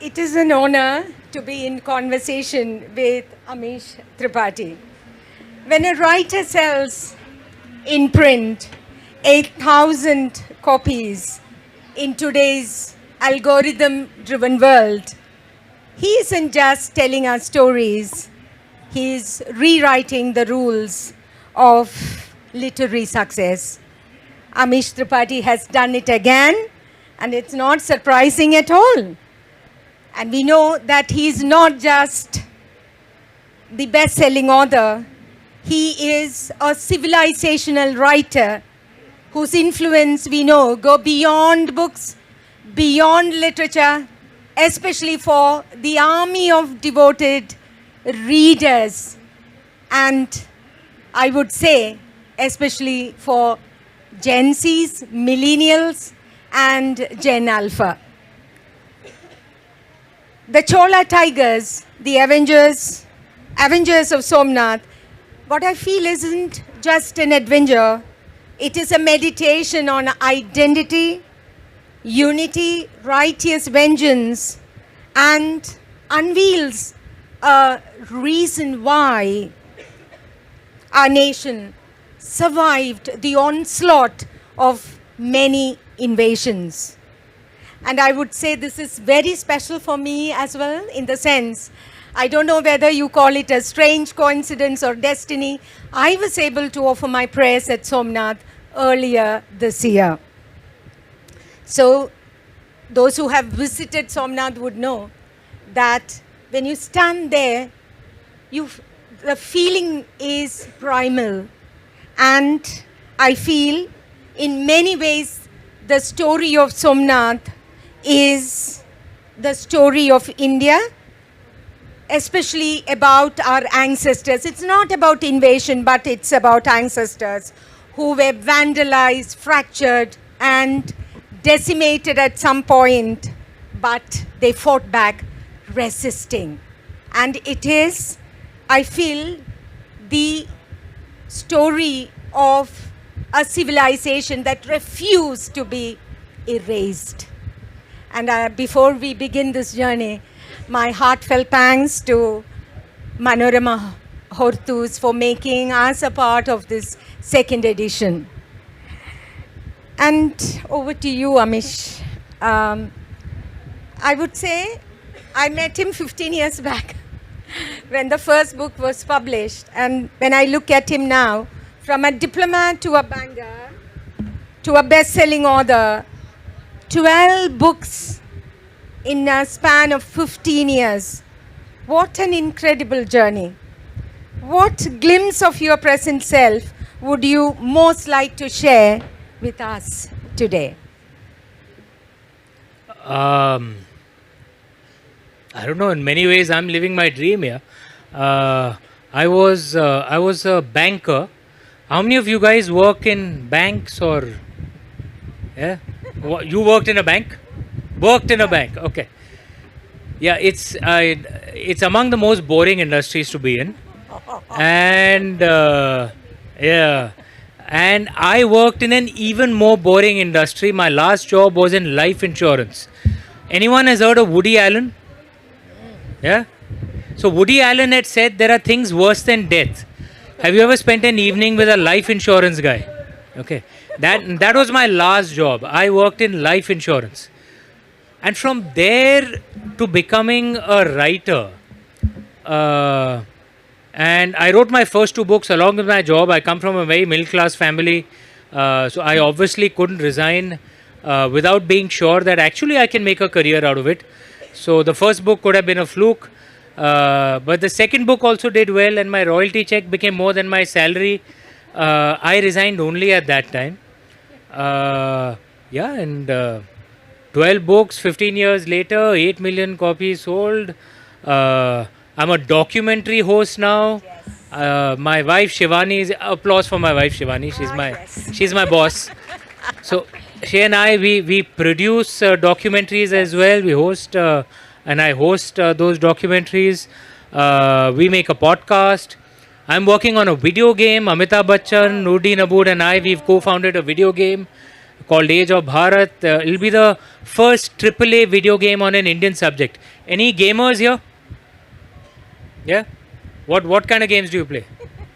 It is an honor to be in conversation with Amish Tripathi. When a writer sells in print 8,000 copies in today's algorithm-driven world, he isn't just telling us stories, he is rewriting the rules of literary success. Amish Tripathi has done it again, and it's not surprising at all. And we know that he's not just the best-selling author, he is a civilizational writer whose influence we know go beyond books, beyond literature, especially for the army of devoted readers, and I would say especially for Gen Zs, millennials, and Gen Alpha. The Chola Tigers, the Avengers of Somnath, what I feel isn't just an adventure, it is a meditation on identity, unity, righteous vengeance, and unveils a reason why our nation survived the onslaught of many invasions. And I would say this is very special for me as well, in the sense, I don't know whether you call it a strange coincidence or destiny. I was able to offer my prayers at Somnath earlier this year. So those who have visited Somnath would know that when you stand there, the feeling is primal. And I feel in many ways the story of Somnath is the story of India, especially about our ancestors. It's not about invasion, but it's about ancestors who were vandalized, fractured, and decimated at some point, but they fought back, resisting. And it is, I feel, the story of a civilization that refused to be erased. And before we begin this journey, my heartfelt thanks to Manorama HORTUS for making us a part of this second edition. And over to you, Amish. I would say I met him 15 years back when the first book was published. And when I look at him now, from a diplomat to a banker, to a best-selling author, 12 books in a span of 15 years. What an incredible journey. What glimpse of your present self would you most like to share with us today? I don't know. In many ways, I'm living my dream here. I was a banker. How many of you guys work in banks or? Yeah, you worked in a bank. Worked in a bank. Okay. Yeah, it's among the most boring industries to be in, and yeah. And I worked in an even more boring industry. My last job was in life insurance. Anyone has heard of Woody Allen? Yeah? So Woody Allen had said there are things worse than death. Have you ever spent an evening with a life insurance guy? Okay. That was my last job. I worked in life insurance. And from there to becoming a writer, and I wrote my first two books along with my job. I come from a very middle class family, so I obviously couldn't resign without being sure that actually I can make a career out of it. So the first book could have been a fluke, but the second book also did well, and my royalty check became more than my salary. I resigned only at that time. Yeah, and 12 books, 15 years later, 8 million copies sold. I'm a documentary host now. Yes. My wife Shivani, applause for my wife Shivani. She's my boss. So she and I, we produce documentaries as well. We host and I host those documentaries. We make a podcast. I'm working on a video game. Amitabh Bachchan, Noordin Abood and I, we've co-founded a video game called Age of Bharat. It'll be the first AAA video game on an Indian subject. Any gamers here? Yeah? What kind of games do you play?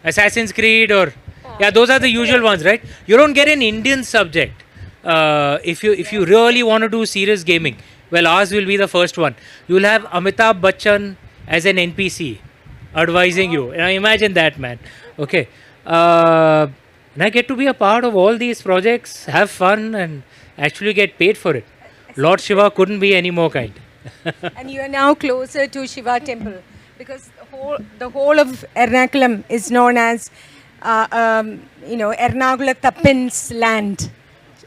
Assassin's Creed or yeah, those are the usual ones, right? You don't get an Indian subject if you really want to do serious gaming. Well, ours will be the first one. You'll have Amitabh Bachchan as an NPC advising you. Now imagine that, man. Okay. And I get to be a part of all these projects, have fun, and actually get paid for it. Lord Shiva couldn't be any more kind. And you are now closer to Shiva temple because the whole of Ernakulam is known as Ernakula Tappin's land.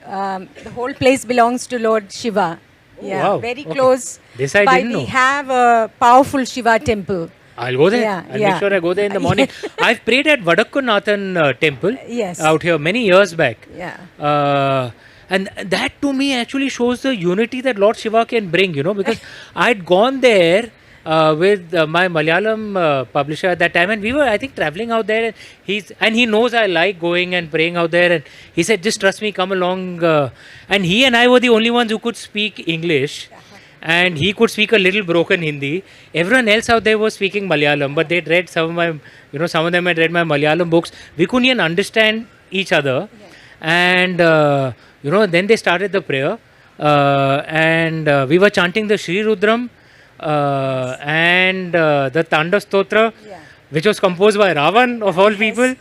The whole place belongs to Lord Shiva. Yeah, wow. very Okay. close. This I But didn't know. we have a powerful Shiva temple. I'll go there. Yeah, I'll yeah. make sure I go there in the morning. I've prayed at Vadakkunnathan temple Yes. out here many years back. Yeah. And that to me actually shows the unity that Lord Shiva can bring, because I'd gone there with my Malayalam publisher at that time, and we were, I think, traveling out there. And he knows I like going and praying out there, and he said, "Just trust me, come along." And he and I were the only ones who could speak English, and he could speak a little broken Hindi. Everyone else out there was speaking Malayalam, but they'd read some of my, some of them had read my Malayalam books. We couldn't even understand each other, and then they started the prayer, and we were chanting the Shri Rudram. And the Tanda Stotra, which was composed by Ravan of all people,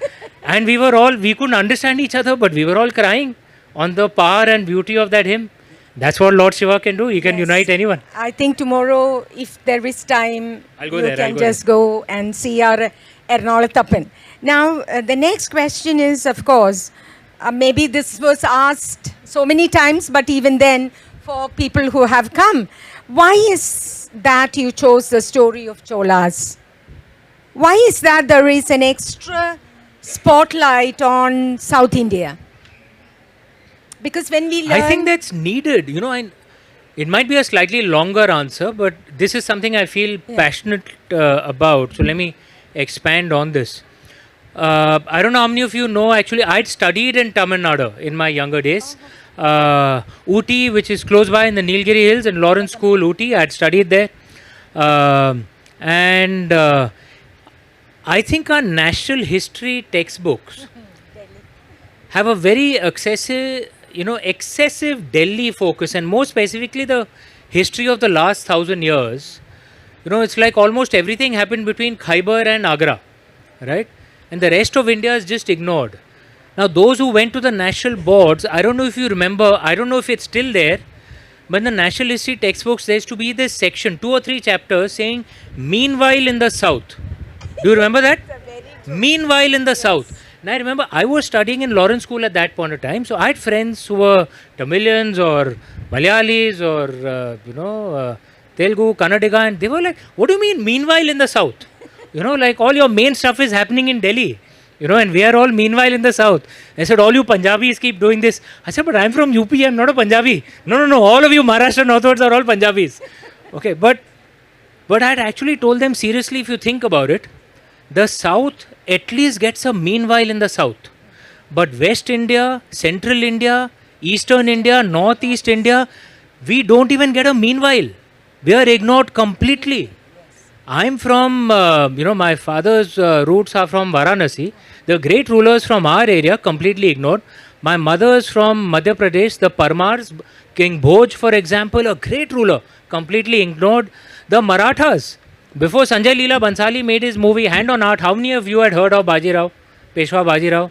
and we couldn't understand each other, but we were all crying on the power and beauty of that hymn. That's what Lord Shiva can do. He can unite anyone. I think tomorrow, if there is time, I'll go you there, can I'll go just go and see our Ernakulam. Now, the next question is, of course, maybe this was asked so many times, but even then, for people who have come, why is that you chose the story of Cholas? Why is that there is an extra spotlight on South India? Because when we learn... I think that's needed. It might be a slightly longer answer, but this is something I feel passionate about. So let me expand on this. I don't know how many of you know, actually, I'd studied in Tamil Nadu in my younger days. Ooty, which is close by in the Nilgiri Hills, and Lawrence School, Ooty. I had studied there. And I think our national history textbooks have a very excessive Delhi focus, and more specifically the history of the last 1,000 years. It's like almost everything happened between Khyber and Agra, right? And the rest of India is just ignored. Now, those who went to the national boards, I don't know if you remember, I don't know if it's still there, but in the national history textbooks, there used to be this section, 2 or 3 chapters saying, "Meanwhile in the South." Do you remember that? Meanwhile in the South. And I remember I was studying in Lawrence School at that point of time, so I had friends who were Tamilians or Malayalis or, Telugu, Kannadiga, and they were like, "What do you mean, meanwhile in the South? Like all your main stuff is happening in Delhi. And we are all meanwhile in the South." I said, "All you Punjabis keep doing this." I said, "But I'm from UP, I'm not a Punjabi." No, all of you Maharashtra northwards are all Punjabis. Okay, but I'd actually told them seriously, if you think about it, the South at least gets a meanwhile in the South. But West India, Central India, Eastern India, Northeast India, we don't even get a meanwhile. We are ignored completely. I'm from, my father's roots are from Varanasi. The great rulers from our area completely ignored. My mother's from Madhya Pradesh, the Parmars, King Bhoj, for example, a great ruler, completely ignored. The Marathas, before Sanjay Leela Bansali made his movie Hand on Heart, how many of you had heard of Bajirao, Peshwa Bajirao?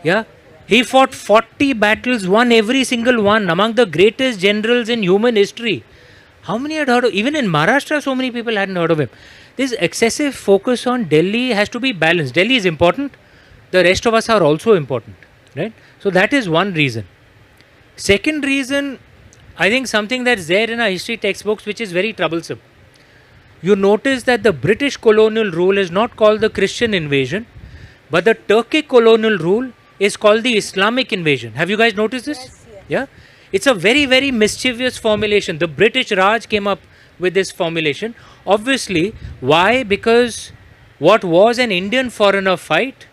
Yeah, he fought 40 battles, won every single one, among the greatest generals in human history. How many had heard of? Even in Maharashtra, so many people hadn't heard of him. This excessive focus on Delhi has to be balanced. Delhi is important. The rest of us are also important, right? So that is one reason. Second reason, I think something that's there in our history textbooks, which is very troublesome. You notice that the British colonial rule is not called the Christian invasion, but the Turkic colonial rule is called the Islamic invasion. Have you guys noticed this? Yes, yes. Yeah? It's a very, very mischievous formulation. The British Raj came up with this formulation. Obviously, why? Because what was an Indian foreigner fight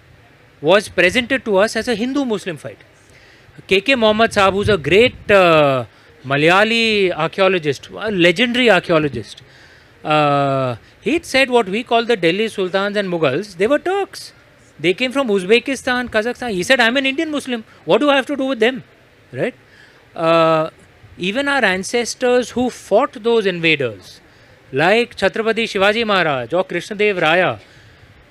was presented to us as a Hindu-Muslim fight. K.K. Mohammed Saab, who's a great Malayali archaeologist, a legendary archaeologist, he'd said what we call the Delhi Sultans and Mughals, they were Turks. They came from Uzbekistan, Kazakhstan. He said, I'm an Indian Muslim. What do I have to do with them? Right? Even our ancestors who fought those invaders, like Chhatrapati Shivaji Maharaj or Krishnadev Raya,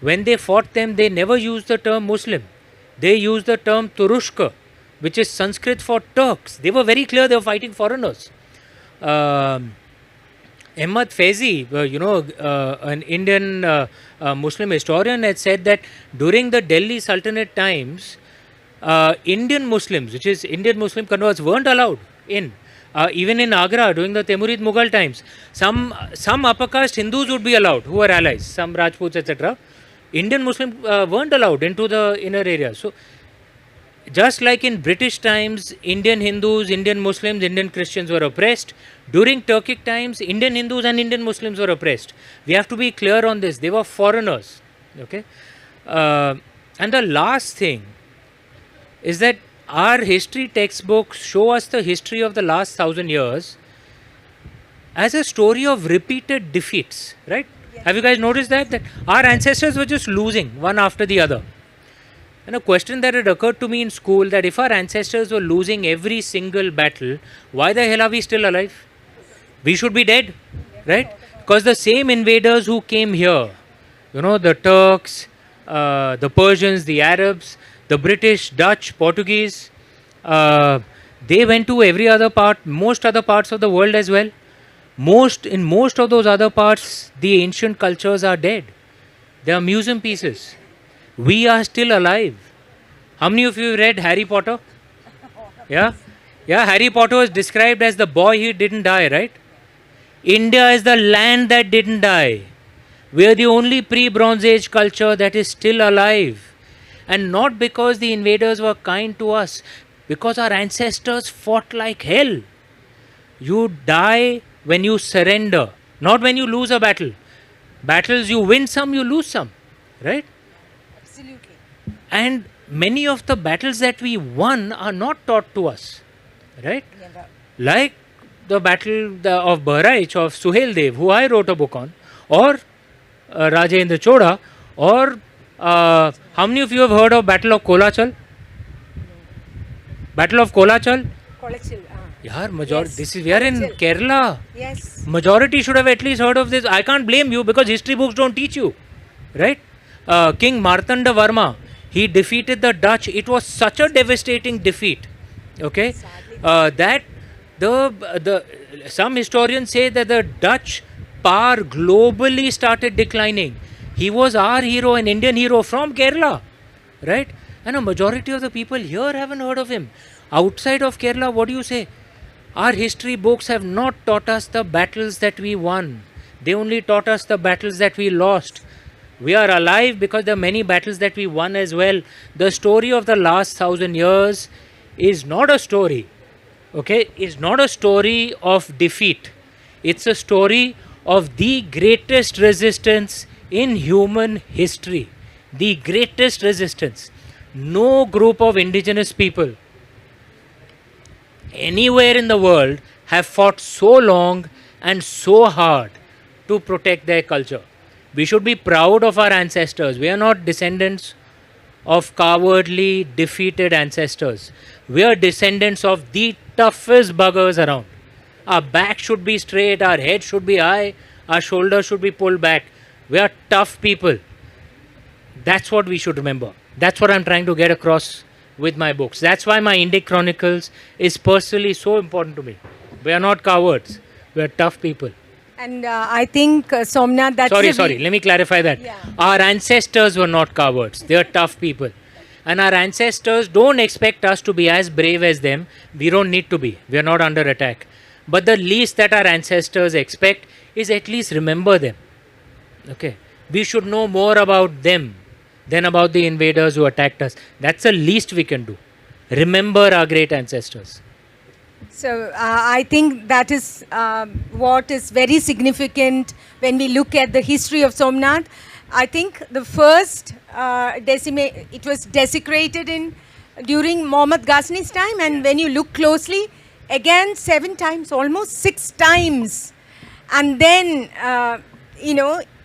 when they fought them, they never used the term Muslim. They used the term Turushka, which is Sanskrit for Turks. They were very clear they were fighting foreigners. Ahmad Faizi, an Indian Muslim historian, had said that during the Delhi Sultanate times, Indian Muslims, which is Indian Muslim converts, weren't allowed in. Even in Agra during the Timurid Mughal times, some upper caste Hindus would be allowed who were allies, some Rajputs, etc. Indian Muslims weren't allowed into the inner areas. So, just like in British times, Indian Hindus, Indian Muslims, Indian Christians were oppressed. During Turkic times, Indian Hindus and Indian Muslims were oppressed. We have to be clear on this. They were foreigners. Okay, and the last thing is that our history textbooks show us the history of the last 1,000 years as a story of repeated defeats, right? Yes. Have you guys noticed that our ancestors were just losing one after the other? And a question that had occurred to me in school, that if our ancestors were losing every single battle, why the hell are we still alive? We should be dead, right? Because the same invaders who came here, the Turks, the Persians, the Arabs, the British, Dutch, Portuguese, they went to every other part, most other parts of the world as well. In most of those other parts, the ancient cultures are dead. They are museum pieces. We are still alive. How many of you read Harry Potter? Yeah? Yeah, Harry Potter was described as the boy who didn't die, right? India is the land that didn't die. We are the only pre-Bronze Age culture that is still alive. And not because the invaders were kind to us, because our ancestors fought like hell. You die when you surrender, not when you lose a battle. Battles, you win some, you lose some, right? Absolutely. And many of the battles that we won are not taught to us, right? Never. Like the battle of Bahraich of Suhail Dev, who I wrote a book on, or Rajendra Chola, or how many of you have heard of Battle of Kolachal? Battle of Kolachal? Kolachal. Yeah, majority. Yes. This is, we are in Kerala. Yes. Majority should have at least heard of this. I can't blame you because history books don't teach you, right? King Martanda Varma, he defeated the Dutch. It was such a devastating defeat. Okay, that some historians say that the Dutch power globally started declining. He was our hero, an Indian hero from Kerala, right? And a majority of the people here haven't heard of him. Outside of Kerala, what do you say? Our history books have not taught us the battles that we won. They only taught us the battles that we lost. We are alive because there are many battles that we won as well. The story of the last 1,000 years is not a story, okay? It's not a story of defeat. It's a story of the greatest resistance in human history. The greatest resistance. No group of indigenous people anywhere in the world have fought so long and so hard to protect their culture. We should be proud of our ancestors. We are not descendants of cowardly, defeated ancestors. We are descendants of the toughest buggers around. Our back should be straight, our head should be high, our shoulders should be pulled back. We are tough people. That's what we should remember. That's what I'm trying to get across with my books. That's why my Indic Chronicles is personally so important to me. We are not cowards. We are tough people. And I think, Somnath, that's... Sorry. Let me clarify that. Yeah. Our ancestors were not cowards. They are tough people. And our ancestors don't expect us to be as brave as them. We don't need to be. We are not under attack. But the least that our ancestors expect is at least remember them. Okay. We should know more about them than about the invaders who attacked us. That's the least we can do. Remember our great ancestors. So I think that is what is very significant when we look at the history of Somnath. I think the first it was desecrated in during Mohammad Ghazna's time, and when you look closely, again 7 times, almost 6 times. And then,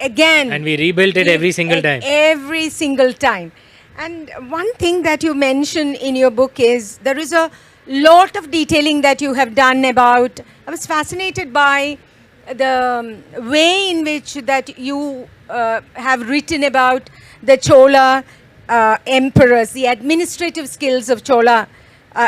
again. And we rebuilt it every single time. Every single time. And one thing that you mention in your book is there is a lot of detailing that you have done about. I was fascinated by the way in which that you have written about the Chola emperors, the administrative skills of Chola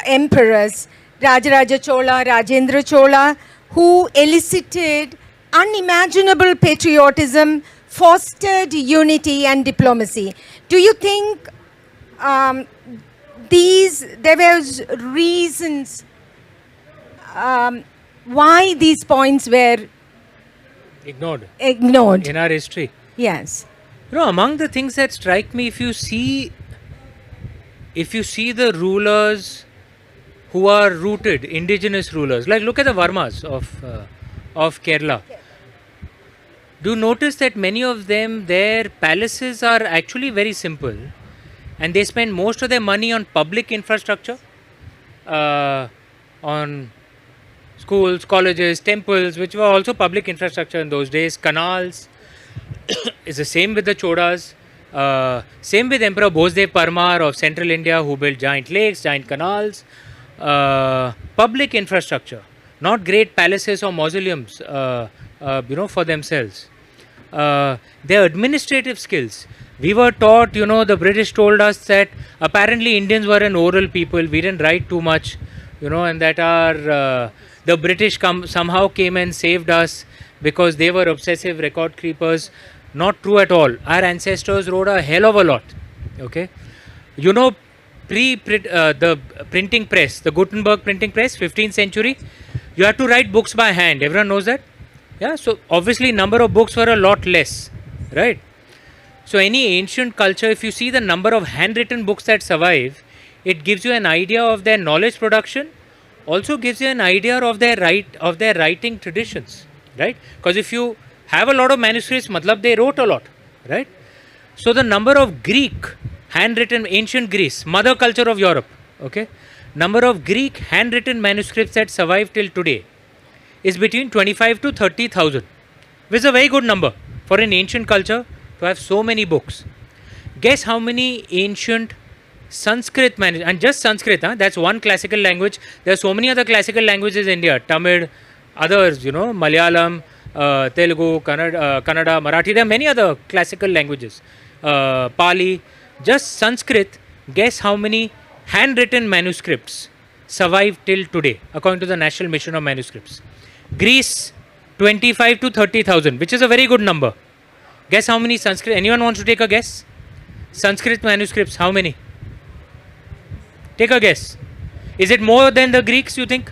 emperors, Rajaraja Chola, Rajendra Chola, who elicited unimaginable patriotism, fostered unity and diplomacy. Do you think there was reasons why these points were Ignored ignored? in our history. Yes. Among the things that strike me, if you see the rulers who are rooted, indigenous rulers, like look at the Varmas of Kerala. Do you notice that many of them, their palaces are actually very simple, and they spend most of their money on public infrastructure, on schools, colleges, temples, which were also public infrastructure in those days, canals. It's the same with the Chodas. Same with Emperor Bhosdev Parmar of central India, who built giant lakes, giant canals. Public infrastructure, not great palaces or mausoleums, for themselves. Their administrative skills. We were taught, the British told us that apparently Indians were an oral people. We didn't write too much, and that the British somehow came and saved us because they were obsessive record keepers. Not true at all. Our ancestors wrote a hell of a lot. Okay, the printing press, the Gutenberg printing press, 15th century, you had to write books by hand. Everyone knows that. Yeah, so obviously number of books were a lot less, right? So any ancient culture, if you see the number of handwritten books that survive, it gives you an idea of their knowledge production, also gives you an idea of their writing traditions, right? Because if you have a lot of manuscripts, matlab they wrote a lot, right? So the number of Greek handwritten, ancient Greece, mother culture of Europe, okay, number of Greek handwritten manuscripts that survive till today is between 25 to 30,000, which is a very good number for an ancient culture to have so many books. Guess how many ancient Sanskrit manuscripts, and just Sanskrit, that's one classical language. There are so many other classical languages in India, Tamil, others, Malayalam, Telugu, Kannada, Marathi. There are many other classical languages, Pali. Just Sanskrit, guess how many handwritten manuscripts survive till today, according to the National Mission of Manuscripts. Greece, 25 to 30,000, which is a very good number. Guess how many Sanskrit? Anyone wants to take a guess? Sanskrit manuscripts, how many? Take a guess. Is it more than the Greeks, you think?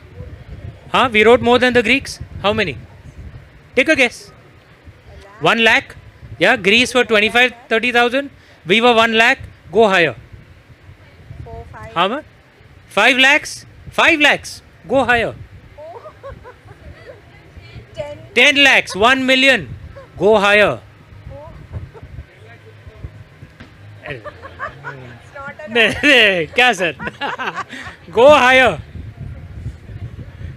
We wrote more than the Greeks? How many? Take a guess. 1 lakh? Yeah, Greece were 25, 30,000. We were 1 lakh. Go higher. 4, 5. How much? 5 lakhs? 5 lakhs. Go higher. 10 lakhs. 1 million. Go higher. क्या sir go higher.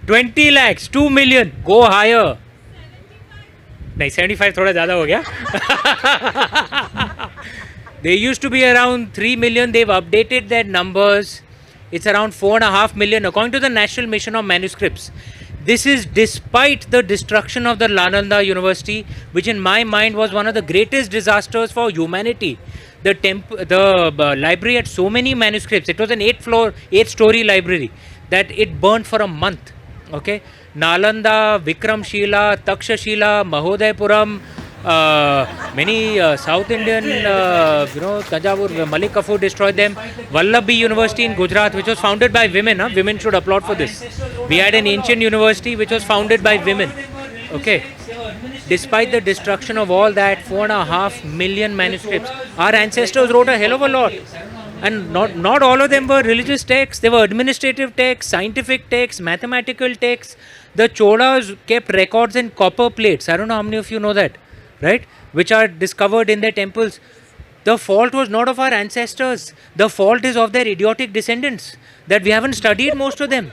20 lakhs, 2 million, go higher. नहीं 75 थोड़ा ज़्यादा हो गया. They used to be around 3 million. They've updated their numbers. It's around 4.5 million according to the National Mission of Manuscripts. This is despite the destruction of the Nalanda University, which in my mind was one of the greatest disasters for humanity. The library had so many manuscripts. It was an 8-story library that it burned for a month. Okay, Nalanda, Vikramshila, Takshashila, Mahodaypuram, many South Indian, Tanjavur, Malik Kafur destroyed them. Vallabhi University in Gujarat, which was founded by women. Women should applaud for this. We had an ancient university which was founded by women. Okay. Despite the destruction of all that, 4.5 million manuscripts, our ancestors wrote a hell of a lot. And not all of them were religious texts. They were administrative texts, scientific texts, mathematical texts. The Cholas kept records in copper plates. I don't know how many of you know that, right? Which are discovered in their temples. The fault was not of our ancestors. The fault is of their idiotic descendants. That we haven't studied most of them.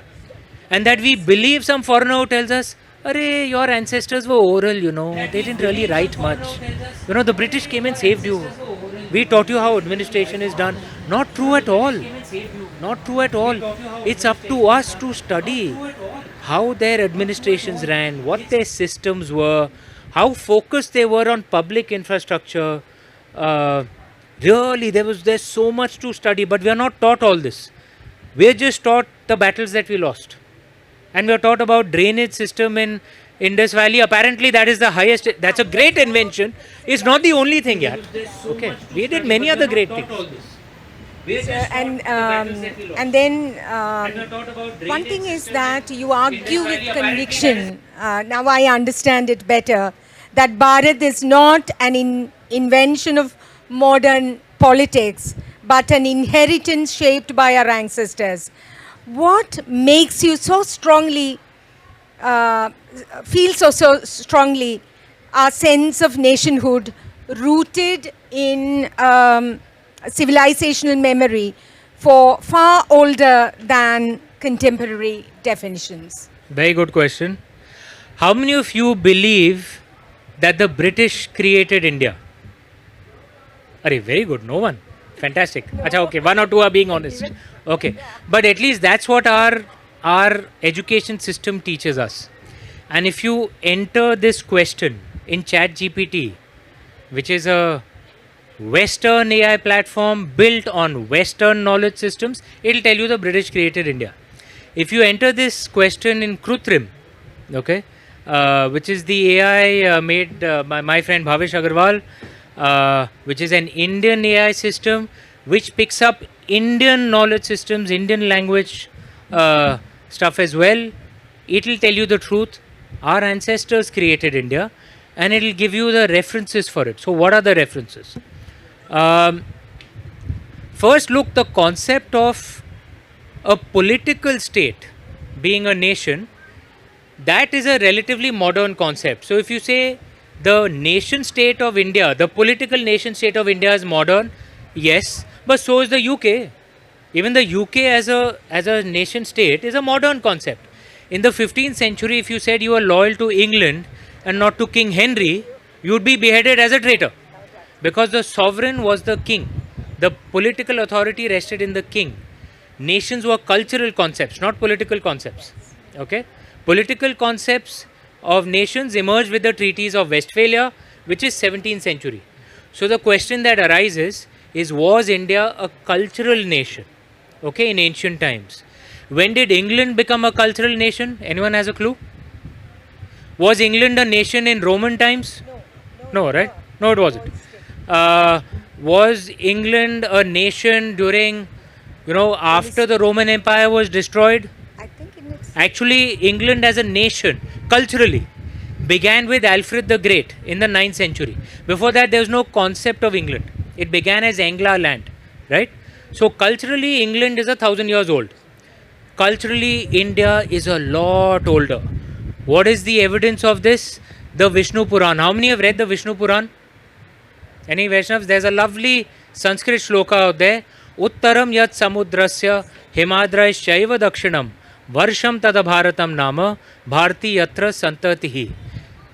And that we believe some foreigner who tells us, Arey, your ancestors were oral, they didn't really write much. The British came and saved you. We taught you how administration is done. Not true at all. Not true at all. It's up to us to study how their administrations ran, what their systems were, how focused they were on public infrastructure. Really, there's so much to study, but we are not taught all this. We are just taught the battles that we lost. And we are taught about drainage system in Indus Valley. Apparently, that is the highest. That's a great invention. It's not the only thing yet. Okay, we did many other great things. And then one thing is that you argue with conviction. Now I understand it better. That Bharat is not an invention of modern politics, but an inheritance shaped by our ancestors. What makes you so strongly feel so strongly a sense of nationhood rooted in civilizational memory for far older than contemporary definitions? Very good question. How many of you believe that the British created India? Arey, very good. No one. Fantastic. Acha, okay. One or two are being honest. Okay. But at least that's what our education system teaches us. And if you enter this question in ChatGPT, which is a Western AI platform built on Western knowledge systems, it'll tell you the British created India. If you enter this question in Krutrim, okay, which is the AI made by my friend Bhavesh Agarwal, which is an Indian AI system which picks up Indian knowledge systems, Indian language stuff as well, it'll tell you the truth. Our ancestors created India, and it'll give you the references for it. So, what are the references? First, look, the concept of a political state being a nation, that is a relatively modern concept. So, if you say the nation state of India, the political nation state of India is modern, yes, but so is the UK. Even the UK as a nation state is a modern concept. In the 15th century, if you said you were loyal to England and not to King Henry, you would be beheaded as a traitor. Because the sovereign was the king. The political authority rested in the king. Nations were cultural concepts, not political concepts. Okay? Political concepts of nations emerged with the treaties of Westphalia, which is 17th century. So the question that arises is, was India a cultural nation? Okay, in ancient times. When did England become a cultural nation? Anyone has a clue? Was England a nation in Roman times? No, right? No, it wasn't. Was England a nation during, after the Roman Empire was destroyed? I think it's Actually, England as a nation, culturally, began with Alfred the Great in the 9th century. Before that, there was no concept of England. It began as Angla land, right? So, culturally, England is 1,000 years old. Culturally, India is a lot older. What is the evidence of this? The Vishnu Puran. How many have read the Vishnu Puran? Any Vaishnavas? There's a lovely Sanskrit shloka out there. Uttaram yat samudrasya himadrayshaiva dakshinam varsham tada bharatam nama bharti yatra santatihi.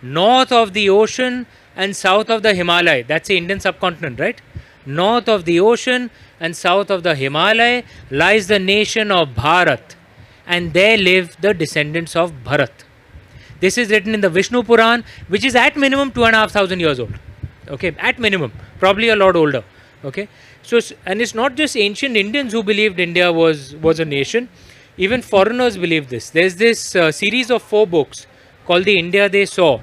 North of the ocean and south of the Himalaya. That's the Indian subcontinent, right? North of the ocean and south of the Himalaya lies the nation of Bharat. And there live the descendants of Bharat. This is written in the Vishnu Puran, which is at minimum 2,500 years old. Okay, at minimum, probably a lot older. Okay, so and it's not just ancient Indians who believed India was a nation. Even foreigners believe this. There's this series of 4 books called the India They Saw.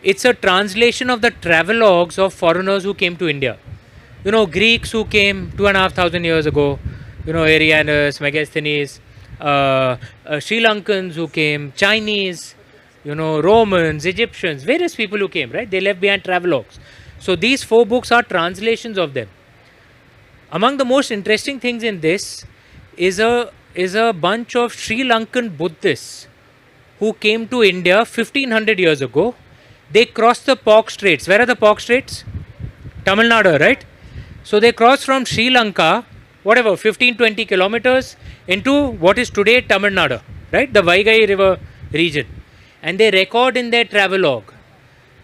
It's a translation of the travelogues of foreigners who came to India. Greeks who came 2,500 years ago. Arianus, Megasthenes, Sri Lankans who came, Chinese, Romans, Egyptians, various people who came, right? They left behind travelogues. So these 4 books are translations of them. Among the most interesting things in this is a bunch of Sri Lankan Buddhists who came to India 1500 years ago. They crossed the Pork Straits. Where are the Pork Straits? Tamil Nadu, right? So they crossed from Sri Lanka, whatever, 15-20 kilometers into what is today Tamil Nadu, right? The Vaigai River region. And they record in their travelogue,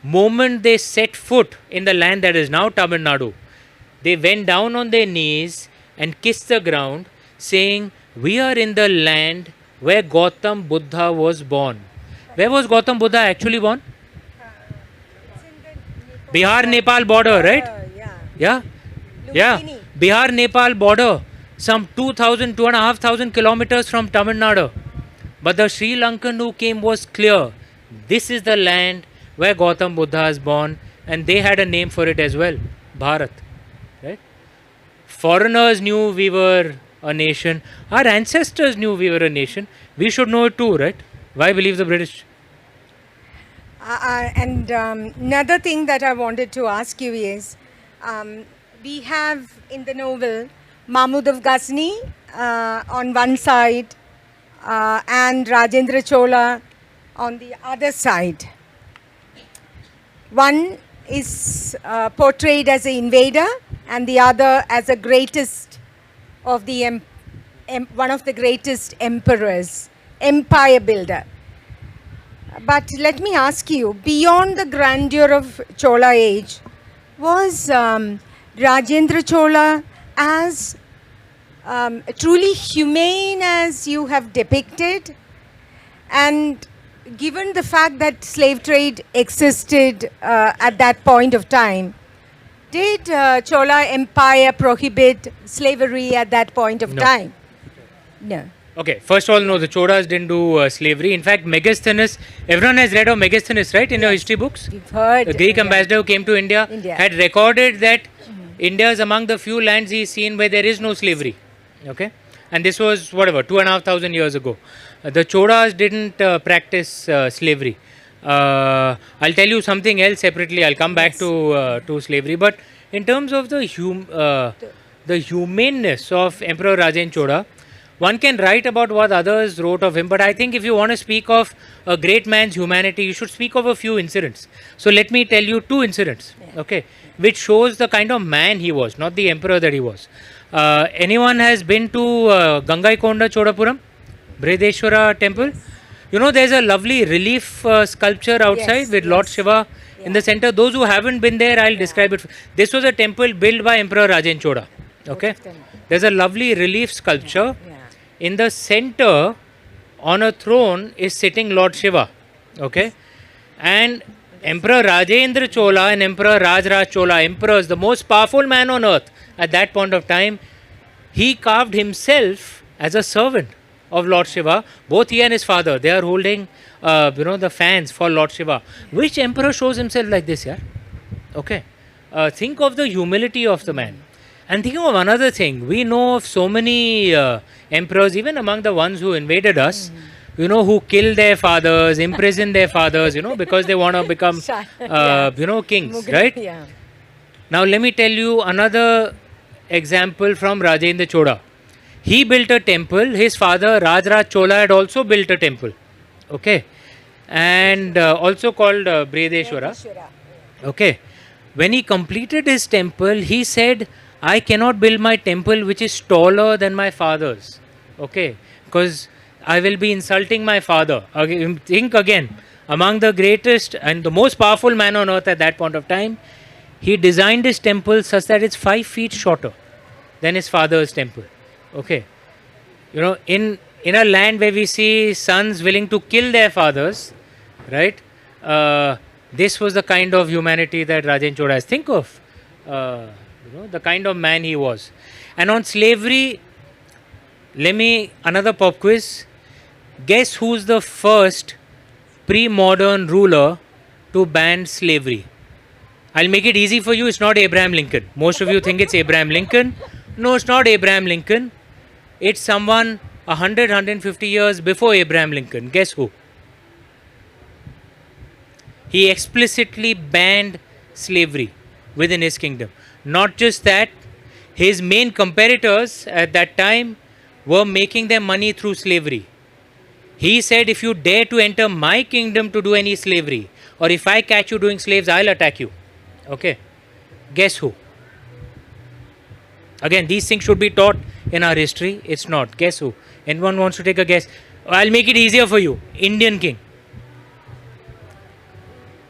moment they set foot in the land that is now Tamil Nadu, they went down on their knees and kissed the ground, saying, "We are in the land where Gautam Buddha was born." Where was Gautam Buddha actually born? Bihar Nepal border, right? Yeah. Yeah. Bihar Nepal border, some 2,000, 2,500 kilometers from Tamil Nadu. But the Sri Lankan who came was clear. This is the land where Gautam Buddha is born, and they had a name for it as well, Bharat. Right? Foreigners knew we were a nation. Our ancestors knew we were a nation. We should know it too, right? Why believe the British? And another thing that I wanted to ask you is, we have in the novel Mahmud of Ghazni on one side and Rajendra Chola on the other side. One is portrayed as an invader and the other as a greatest of the one of the greatest emperors, empire builder. But let me ask you, beyond the grandeur of Chola age, was Rajendra Chola as truly humane as you have depicted? And given the fact that slave trade existed at that point of time, did Chola Empire prohibit slavery at that point of No. time? No. Okay, first of all, no, the Cholas didn't do slavery. In fact, Megasthenes, everyone has read of Megasthenes, right, in your history books? You've heard. The Greek yeah. ambassador who came to India, India. had recorded that India is among the few lands he's seen where there is no slavery. Okay, and this was whatever 2,500 years ago. The Cholas didn't practice slavery. I'll tell you something else separately. I'll come back to slavery. But in terms of the humaneness of Emperor Rajendra Chola, one can write about what others wrote of him, but I think if you want to speak of a great man's humanity, you should speak of a few incidents. So let me tell you two incidents, okay, which shows the kind of man he was, not the emperor that he was. Anyone has been to Gangaikonda Chodapuram, Brideshwara temple? You know, there's a lovely relief sculpture outside Yes, with Lord Shiva in the center. Those who haven't been there, I'll describe it. This was a temple built by Emperor Rajendra Chola. Okay, there's a lovely relief sculpture. In the center, on a throne, is sitting Lord Shiva. Okay, and Emperor Rajendra Chola and Emperor Rajraj Chola, emperors, the most powerful man on earth at that point of time, he carved himself as a servant of Lord Shiva. Both he and his father, they are holding, the fans for Lord Shiva. Which emperor shows himself like this, yeah? Okay, think of the humility of the man. And thinking of another thing, we know of so many emperors, even among the ones who invaded us, who killed their fathers, imprisoned their fathers, because they want to become, kings, right? Yeah. Now, let me tell you another example from Rajendra Chola. He built a temple. His father, Rajraj Chola, had also built a temple. Okay. And also called Brideshwara. Okay. When he completed his temple, he said, I cannot build my temple which is taller than my father's. Okay. Because I will be insulting my father. Think again. Among the greatest and the most powerful man on earth at that point of time, he designed his temple such that it's 5 feet shorter than his father's temple. Okay. In a land where we see sons willing to kill their fathers, right? This was the kind of humanity that Rajendra Chola has. Think of, the kind of man he was. And on slavery, another pop quiz. Guess who's the first pre-modern ruler to ban slavery? I'll make it easy for you. It's not Abraham Lincoln. Most of you think it's Abraham Lincoln. No, it's not Abraham Lincoln. It's someone 100, 150 years before Abraham Lincoln. Guess who? He explicitly banned slavery within his kingdom. Not just that, his main competitors at that time were making their money through slavery. He said, if you dare to enter my kingdom to do any slavery, or if I catch you doing slaves, I'll attack you. Okay. Guess who? Again, these things should be taught in our history. It's not. Guess who? Anyone wants to take a guess? I'll make it easier for you. Indian king.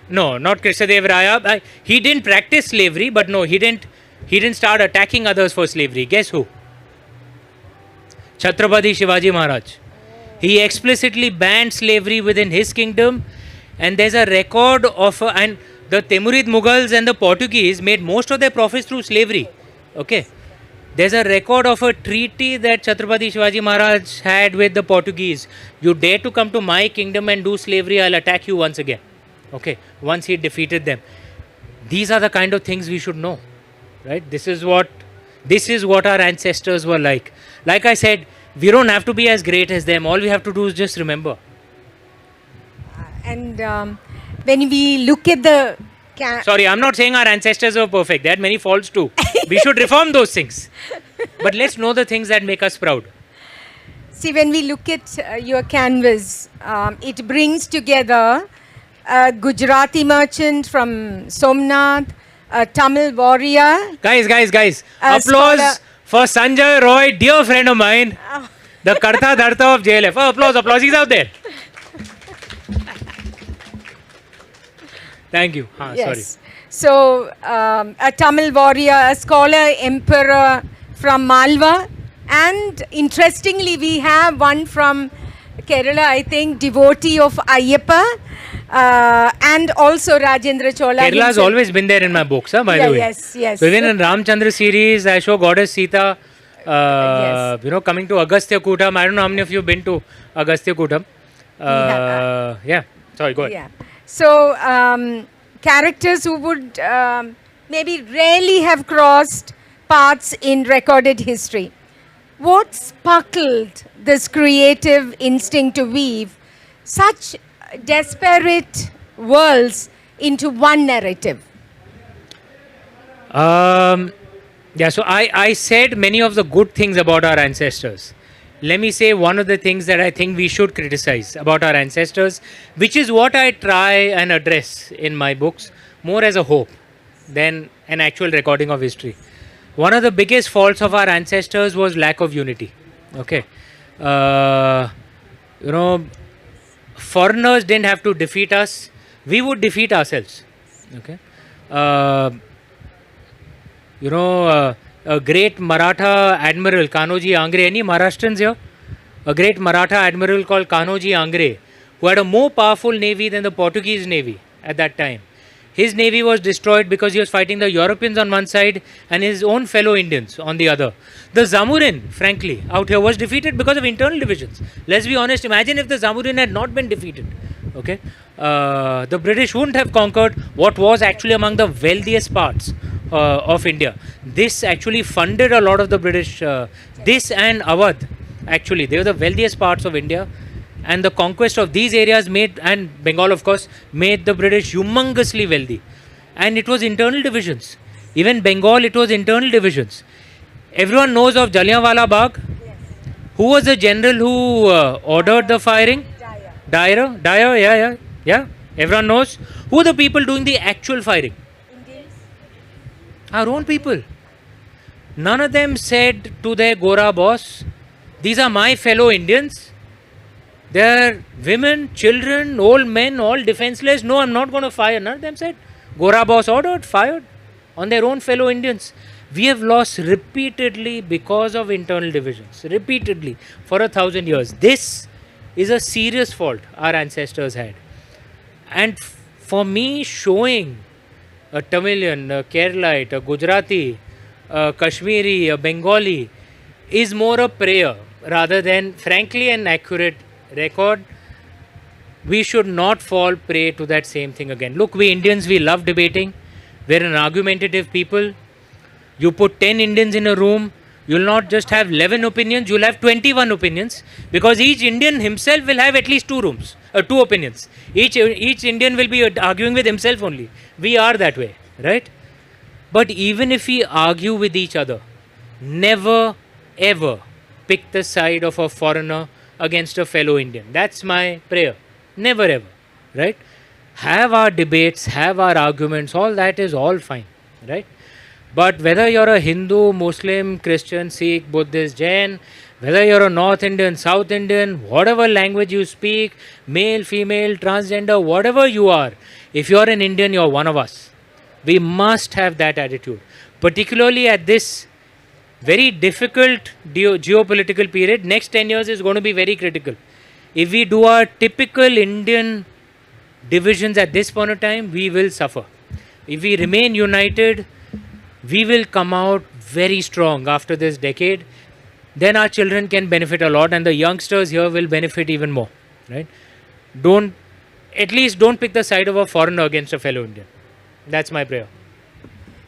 No, not Krishnadev Raya. He didn't practice slavery, but no, he didn't. He didn't start attacking others for slavery. Guess who? Chhatrapati Shivaji Maharaj. He explicitly banned slavery within his kingdom, and there's a record of and the Timurid Mughals and the Portuguese made most of their profits through slavery. Okay, there's a record of a treaty that Chhatrapati Shivaji Maharaj had with the Portuguese. You dare to come to my kingdom and do slavery, I'll attack you once again. Okay, once he defeated them. These are the kind of things we should know, right? This is what our ancestors were like. Like I said, we don't have to be as great as them. All we have to do is just remember. And when we look at the... Sorry, I'm not saying our ancestors were perfect. They had many faults too. We should reform those things. But let's know the things that make us proud. See, when we look at your canvas, it brings together a Gujarati merchant from Somnath, a Tamil warrior. Guys. Applause for Sanjay Roy, dear friend of mine. The Karta Dharta of JLF. Oh, applause. He's out there. Thank you. Yes. Sorry. So, a Tamil warrior, a scholar, emperor from Malwa. And interestingly, we have one from Kerala, I think, devotee of Ayyappa. And also Rajendra Chola. Kerala has always been there in my books, by the way. Yes. So even in Ramchandra series, I show Goddess Sita, coming to Agastya Kutam. I don't know how many of you have been to Agastya Kutam. Yeah. Sorry, go ahead. Yeah. So, characters who would maybe rarely have crossed paths in recorded history. What sparkled this creative instinct to weave such disparate worlds into one narrative? So I said many of the good things about our ancestors. Let me say one of the things that I think we should criticize about our ancestors, which is what I try and address in my books, more as a hope than an actual recording of history. One of the biggest faults of our ancestors was lack of unity. Okay. Foreigners didn't have to defeat us. We would defeat ourselves. Okay. A great Maratha admiral, Kanoji Angre. Any Maharashtrians here? A great Maratha admiral called Kanoji Angre, who had a more powerful navy than the Portuguese navy at that time. His navy was destroyed because he was fighting the Europeans on one side and his own fellow Indians on the other. The Zamorin, frankly, out here was defeated because of internal divisions. Let's be honest, imagine if the Zamorin had not been defeated. Okay, the British wouldn't have conquered what was actually among the wealthiest parts of India. This actually funded a lot of the British, this and Awadh, actually, they were the wealthiest parts of India. And the conquest of these areas and Bengal of course, made the British humongously wealthy. And it was internal divisions. Even Bengal, it was internal divisions. Everyone knows of Jallianwala Bagh. Yes. Who was the general who ordered the firing? Dyer, yeah. Everyone knows. Who are the people doing the actual firing? Indians. Our own people. None of them said to their Gora boss, these are my fellow Indians. They're women, children, old men, all defenseless. No, I'm not going to fire. None of them said. Gora boss ordered, fired on their own fellow Indians. We have lost repeatedly because of internal divisions. Repeatedly for 1,000 years. This is a serious fault our ancestors had. And for me, showing a Tamilian, a Keralite, a Gujarati, a Kashmiri, a Bengali is more a prayer rather than, frankly, an accurate record. We should not fall prey to that same thing again. Look, we Indians, we love debating. We're an argumentative people. You put 10 Indians in a room, you'll not just have 11 opinions, you'll have 21 opinions, because each Indian himself will have at least two opinions. Each Indian will be arguing with himself only. We are that way, right? But even if we argue with each other, never ever pick the side of a foreigner against a fellow Indian. That's my prayer. Never ever, right? Have our debates, have our arguments, all that is all fine, right? But whether you're a Hindu, Muslim, Christian, Sikh, Buddhist, Jain, whether you're a North Indian, South Indian, whatever language you speak, male, female, transgender, whatever you are, if you're an Indian, you're one of us. We must have that attitude, particularly at this very difficult geopolitical period. Next 10 years is going to be very critical. If we do our typical Indian divisions at this point of time, we will suffer. If we remain united, we will come out very strong after this decade. Then our children can benefit a lot, and the youngsters here will benefit even more. Right? Don't, at least don't pick the side of a foreigner against a fellow Indian. That's my prayer.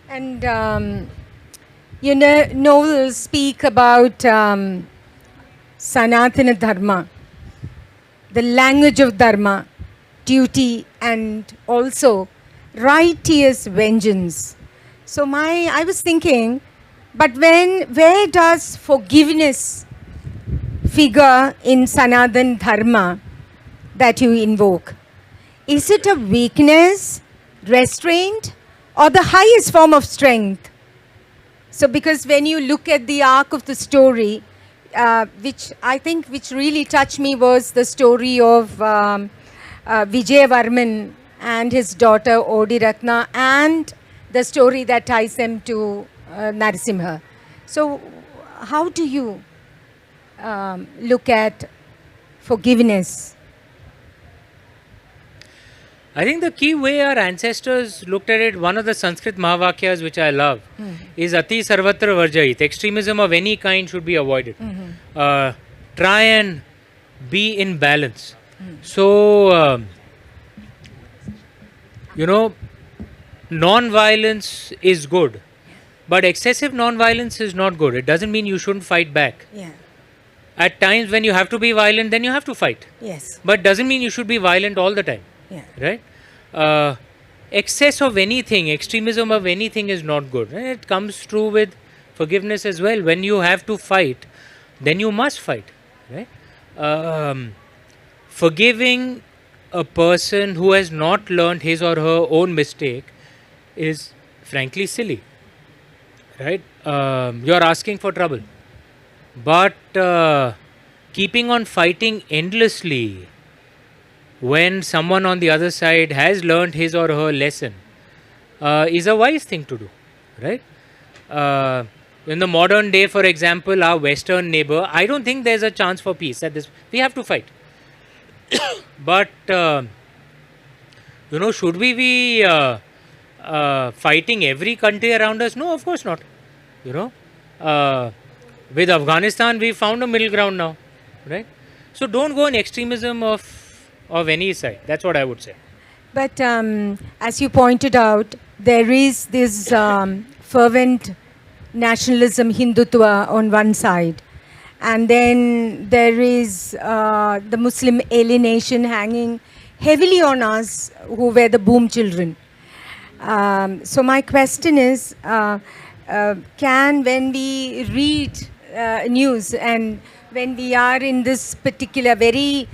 And you know, novels speak about Sanatana Dharma, the language of Dharma, duty, and also righteous vengeance. So I was thinking, but where does forgiveness figure in Sanatana Dharma that you invoke? Is it a weakness, restraint, or the highest form of strength? So because when you look at the arc of the story, which really touched me was the story of Vijayavarman and his daughter Odiratna, and the story that ties them to Narasimha. So how do you look at forgiveness? I think the key way our ancestors looked at it, one of the Sanskrit Mahavakyas which I love, is Ati Sarvatra Varjayit. Extremism of any kind should be avoided. Try and be in balance. So, non-violence is good, but excessive non-violence is not good. It doesn't mean you shouldn't fight back. Yeah. At times when you have to be violent, then you have to fight. Yes. But doesn't mean you should be violent all the time. Yeah. Right? Excess of anything, extremism of anything is not good. And it comes true with forgiveness as well. When you have to fight, then you must fight. Right? Forgiving a person who has not learned his or her own mistake is frankly silly. Right? You're asking for trouble. But keeping on fighting endlessly when someone on the other side has learned his or her lesson is a wise thing to do. Right? In the modern day, for example, our western neighbor, I don't think there's a chance for peace. We have to fight. But, should we be fighting every country around us? No, of course not. With Afghanistan, we found a middle ground now. Right? So don't go in extremism of any side. That's what I would say. But as you pointed out, there is this fervent nationalism, Hindutva on one side. And then there is the Muslim alienation hanging heavily on us who were the boom children. So my question is, when we read news and when we are in this particular very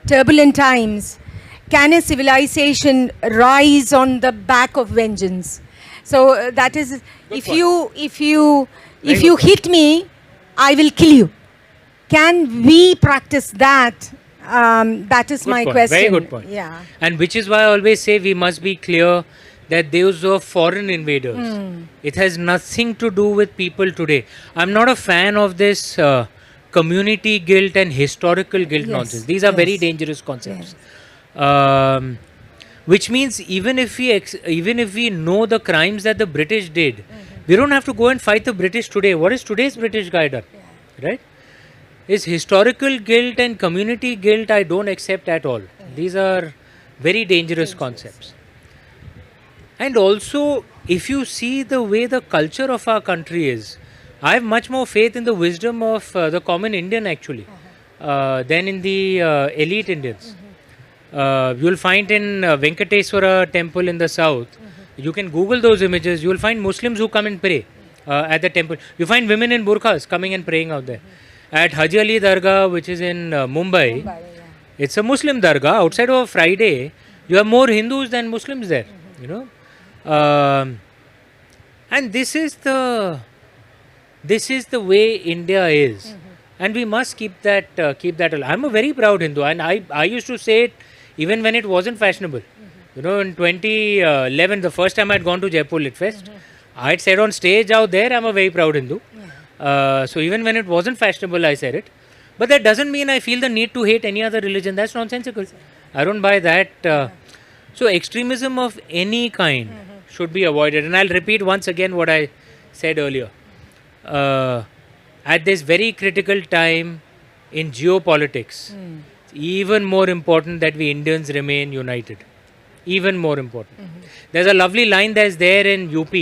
turbulent times, can a civilization rise on the back of vengeance? So that is, if you hit me, I will kill you. Can we practice that? That is my question. Very good point. Yeah. And which is why I always say we must be clear that those were foreign invaders. It has nothing to do with people today. I'm not a fan of this community guilt and historical guilt nonsense. These are very dangerous concepts. Which means even if we know the crimes that the British did, we don't have to go and fight the British today. What is today's British guy done? Right? Is historical guilt and community guilt I don't accept at all. These are very dangerous concepts. And also, if you see the way the culture of our country is, I have much more faith in the wisdom of the common Indian actually than in the elite Indians. You'll find in Venkateswara temple in the south, you can Google those images, you'll find Muslims who come and pray at the temple. You find women in burqas coming and praying out there. At Haji Ali Dargah, which is in Mumbai, it's a Muslim Dargah. Outside of Friday, you have more Hindus than Muslims there. Um, and this is the way India is, and we must keep that alive. I'm a very proud Hindu, and I used to say it even when it wasn't fashionable. You know, in 2011, the first time I'd gone to Jaipur Lit Fest, I'd said on stage out there, I'm a very proud Hindu. So even when it wasn't fashionable, I said it. But that doesn't mean I feel the need to hate any other religion. That's nonsensical. I don't buy that. So extremism of any kind should be avoided. And I'll repeat once again what I said earlier. At this very critical time in geopolitics, it's even more important that we Indians remain united. Even more important. There's a lovely line that's there in UP,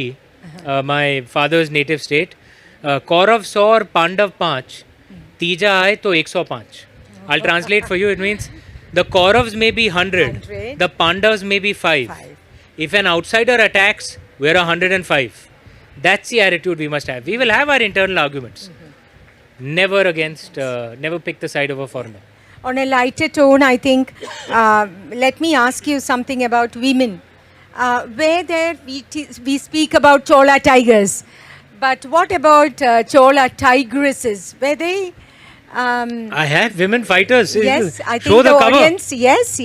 my father's native state. Kaurav 100 और Pandav 5, तीजा आए तो 105. I'll translate for you. It means the Kauravs may be 100, the Pandavas may be 5. If an outsider attacks, we're 105. That's the attitude we must have. We will have our internal arguments. Never against, never pick the side of a foreigner. On a lighter tone, I think, let me ask you something about women. Where there we speak about Chola tigers, but what about Chola tigresses? Were they? I have women fighters. Yes, I think Show the the cover. audience. Yes.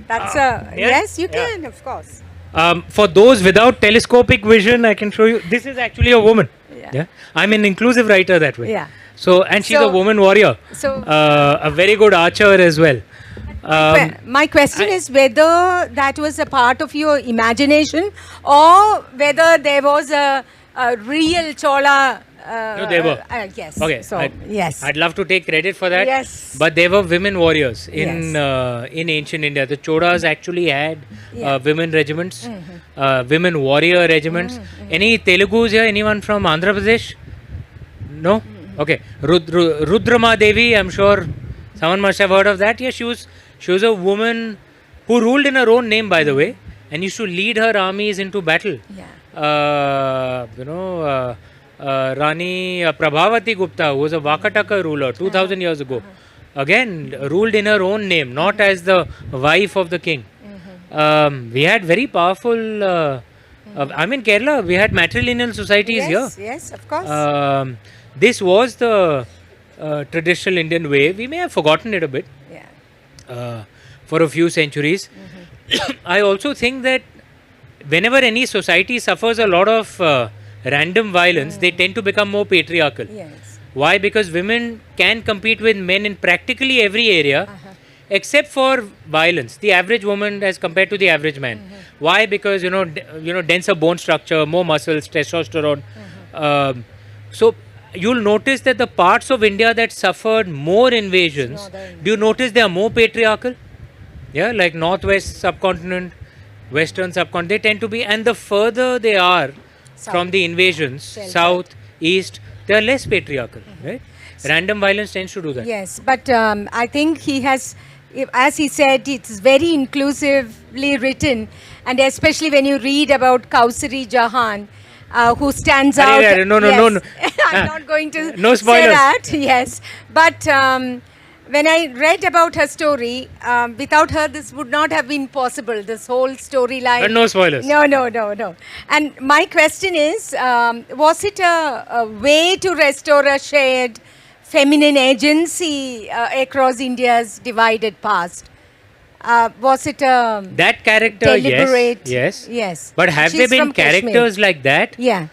That's yes, you can, of course. For those without telescopic vision, I can show you. This is actually a woman. Yeah. I'm an inclusive writer that way. Yeah. So, and she's So- a woman warrior. so- a very good archer as well. My question is whether that was a part of your imagination or whether there was a real Chola. No, they were. Yes. Okay. So, yes. I'd love to take credit for that. Yes. But they were women warriors in Yes. in ancient India. The Cholas actually had Yeah. women regiments, women warrior regiments. Any Telugus here? Anyone from Andhra Pradesh? No. Okay. Rudrama Devi. I'm sure someone must have heard of that. Yeah, she was a woman who ruled in her own name, by the way, and used to lead her armies into battle. Yeah. Rani Prabhavati Gupta, who was a Vakataka ruler 2000 years ago, again ruled in her own name, not as the wife of the king. We had very powerful. I'm in Kerala. We had matrilineal societies here. Yes, of course. This was the traditional Indian way. We may have forgotten it a bit Yeah. for a few centuries. I also think that whenever any society suffers a lot of random violence, they tend to become more patriarchal. Yes. Why? Because women can compete with men in practically every area except for violence. The average woman as compared to the average man. Why? Because denser bone structure, more muscles, testosterone. So you'll notice that the parts of India that suffered more invasions, do you notice they are more patriarchal? Yeah, like northwest subcontinent, western subcontinent, they tend to be, and the further they are from the invasions, south, east, they are less patriarchal, right? Random violence tends to do that. Yes, but I think he has, as he said, it's very inclusively written, and especially when you read about Kausari Jahan, who stands out. No. I'm not going to No say spoilers. that. Yes, but when I read about her story, without her, this would not have been possible. This whole storyline. But no spoilers. No. And my question is, was it a way to restore a shared feminine agency across India's divided past? Was it a That character, deliberate? yes. But have She's there been from Kashmir. characters like that Yeah.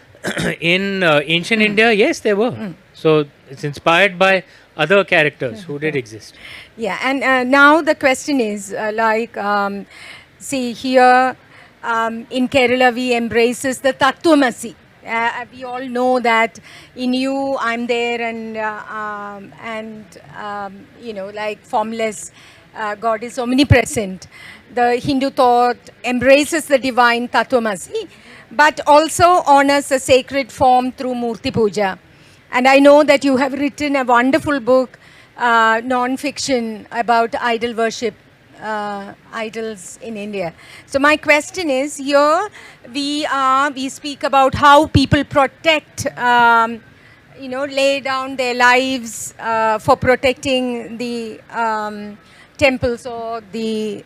in ancient India? Yes, there were. So it's inspired by other characters who did exist. Yeah, and now the question is see here in Kerala we embraces the Tattvamasi. We all know that in you I'm there, and like formless God is omnipresent. The Hindu thought embraces the divine Tattvamasi, but also honors a sacred form through Murti Puja. And I know that you have written a wonderful book, non-fiction, about idol worship, idols in India. So my question is, here we speak about how people protect, lay down their lives for protecting the temples or the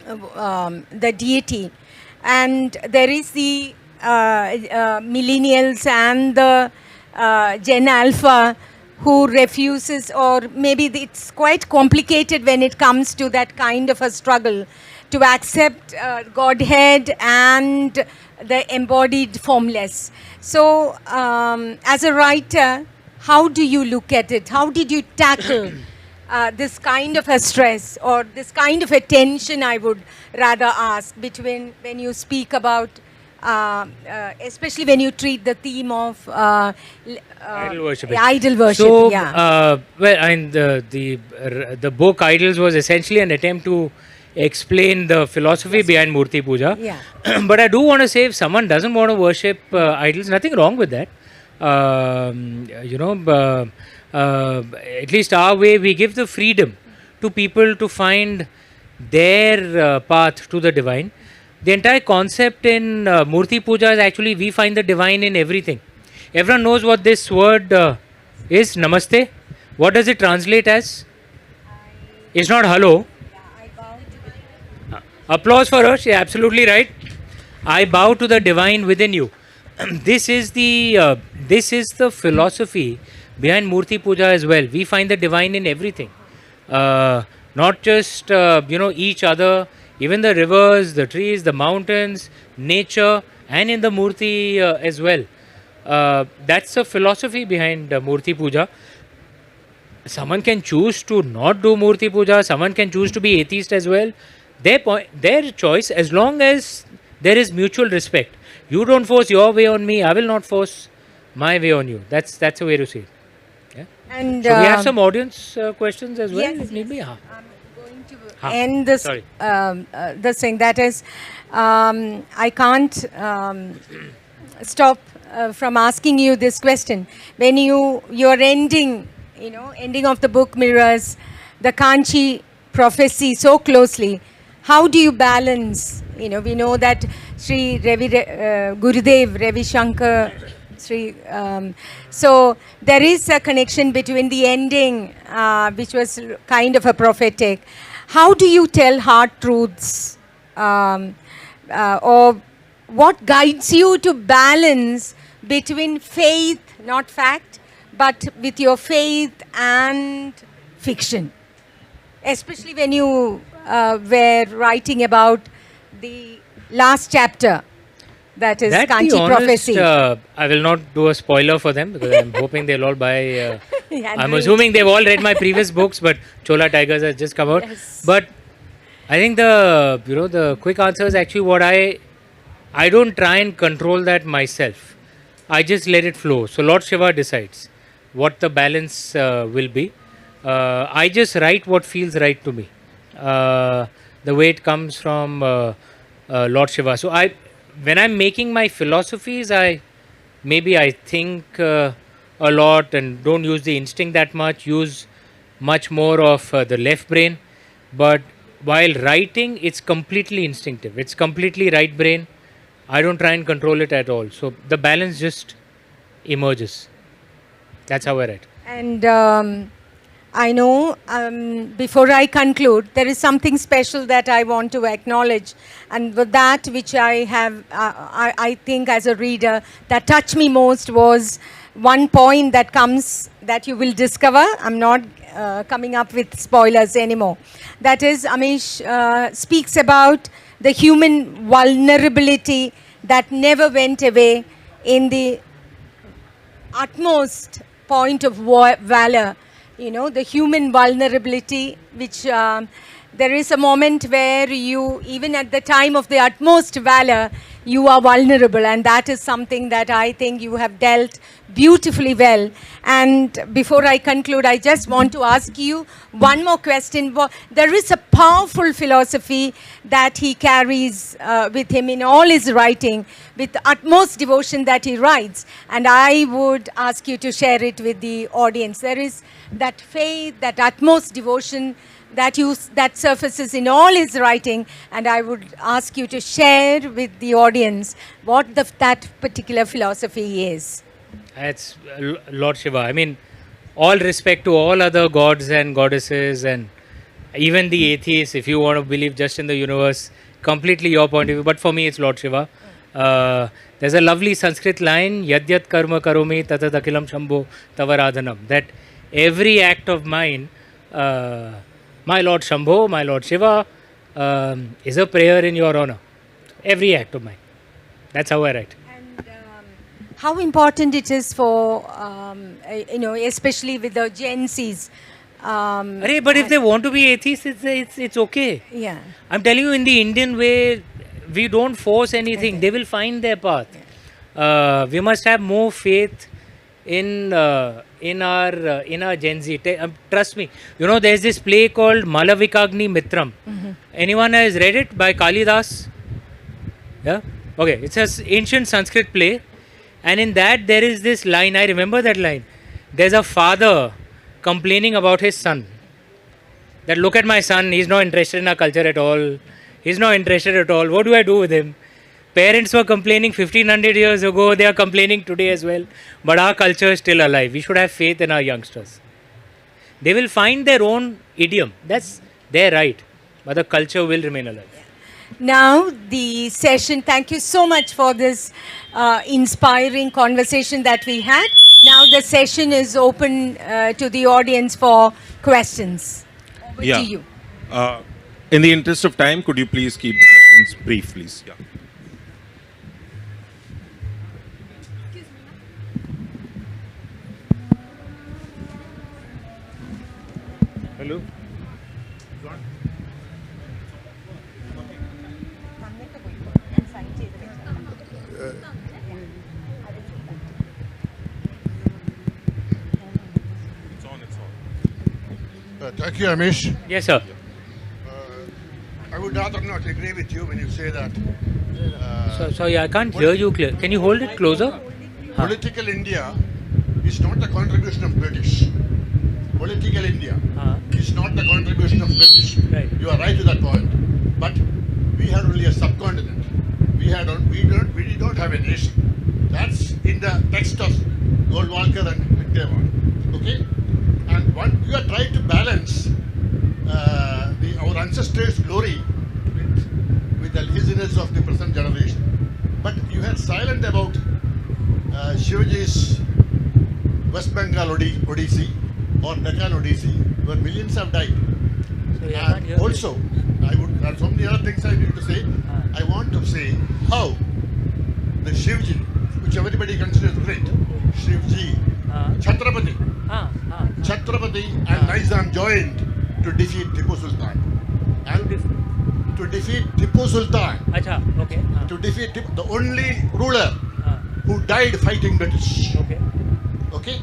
the deity, and there is the millennials and the Gen Alpha who refuses, or maybe it's quite complicated when it comes to that kind of a struggle to accept Godhead and the embodied formless. So, as a writer, how do you look at it? How did you tackle this kind of a stress or this kind of a tension, I would rather ask, between when you speak about, especially when you treat the theme of Idol worship. idol worship? So, Yeah. well, and the book Idols was essentially an attempt to explain the philosophy behind Murti Puja. Yeah. But I do want to say, if someone doesn't want to worship idols, nothing wrong with that. You know, at least our way, we give the freedom to people to find their path to the divine. The entire concept in Murti Puja is actually we find the divine in everything. Everyone knows what this word is, Namaste. What does it translate as? It's not hello. Applause for her. She's absolutely right. I bow to the divine within you. This is the philosophy behind Murti Puja as well. We find the divine in everything, not just each other, even the rivers, the trees, the mountains, nature, and in the Murti as well. That's the philosophy behind Murti Puja. Someone can choose to not do Murti Puja. Someone can choose to be atheist as well. Their choice, as long as there is mutual respect. You don't force your way on me. I will not force my way on you. That's a way to see it. Yeah? And So we have some audience questions as well. yes, If need be. yes. I'm going to Ha. end this Sorry. this thing. That is, I can't stop from asking you this question. When you're ending, ending of the book mirrors the Kanchi prophecy so closely. How do you balance? We know that Sri Gurudev Ravi Shankar. So there is a connection between the ending, which was kind of a prophetic. How do you tell hard truths, or what guides you to balance between faith, not fact, but with your faith and fiction? Especially when you were writing about the last chapter, that is That be Kanchi honest, prophecy. I will not do a spoiler for them because I'm hoping they'll all buy. Yeah, I'm read. assuming they've all read my previous books, but Chola Tigers has just come out. Yes. But I think the quick answer is actually what I don't try and control that myself. I just let it flow. So Lord Shiva decides what the balance will be. I just write what feels right to me. The way it comes from Lord Shiva. So when I'm making my philosophies, I think a lot and don't use the instinct that much. Use much more of the left brain. But while writing, it's completely instinctive. It's completely right brain. I don't try and control it at all. So the balance just emerges. That's how I write. And I know, before I conclude, there is something special that I want to acknowledge. And with that, which I have, I think as a reader, that touched me most was one point that you will discover. I'm not coming up with spoilers anymore. That is, Amish speaks about the human vulnerability that never went away in the utmost point of valor. The human vulnerability, which there is a moment where you, even at the time of the utmost valor, you are vulnerable, and that is something that I think you have dealt beautifully well. And before I conclude, I just want to ask you one more question. There is a powerful philosophy that he carries with him in all his writing, with the utmost devotion that he writes, and I would ask you to share it with the audience. There is that faith, that utmost devotion that surfaces in all his writing, and I would ask you to share with the audience what that particular philosophy is. That's Lord Shiva. I mean, all respect to all other gods and goddesses and Even the atheists, if you want to believe just in the universe, completely your point of view. But for me, it's Lord Shiva. There's a lovely Sanskrit line, Yadyat karma karomi tatad akilam shambho tavaradhanam. That every act of mine, my Lord Shambho, my Lord Shiva, is a prayer in your honor. Every act of mine. That's how I write. And how important it is for, especially with the Gen Zs. But if they want to be atheists, it's okay. Yeah. I'm telling you, in the Indian way, we don't force anything. They will find their path. We must have more faith in our Gen Z. Trust me. There's this play called Malavikagni Mitram. Anyone has read it by Kalidas? Yeah. Okay. It's an ancient Sanskrit play, and in that there is this line. I remember that line. There's a father complaining about his son. That look at my son, he's not interested in our culture at all. He's not interested at all. What do I do with him? Parents were complaining 1500 years ago, they are complaining today as well. But our culture is still alive. We should have faith in our youngsters. They will find their own idiom. That's their right. But the culture will remain alive. Now, the session, thank you so much for this inspiring conversation that we had. Now, the session is open to the audience for questions. Over to you. In the interest of time, could you please keep the questions brief, please? Yeah. Hello. Thank you, Amish. Yes, sir. I would rather not agree with you when you say that Sorry, I can't hear you clear. Can you hold it closer? political India is not the contribution of British. Political India is not the contribution of British. Right. You are right to that point. But we had only a subcontinent. We don't have a nation. That's in the text of Goldwalker and Wittgenstein. Okay? And you are trying to balance our ancestors' glory with the laziness of the present generation. But you had silent about Shivaji's West Bengal Odyssey or Deccan Odyssey, where millions have died. And also, there are so many other things I need to say. I want to say how the Shivji, which everybody considers great, Shivji, Chhatrapati and Nizam joined to defeat Tipu Sultan. And to defeat Tipu Sultan, to defeat the only ruler who died fighting British. Okay?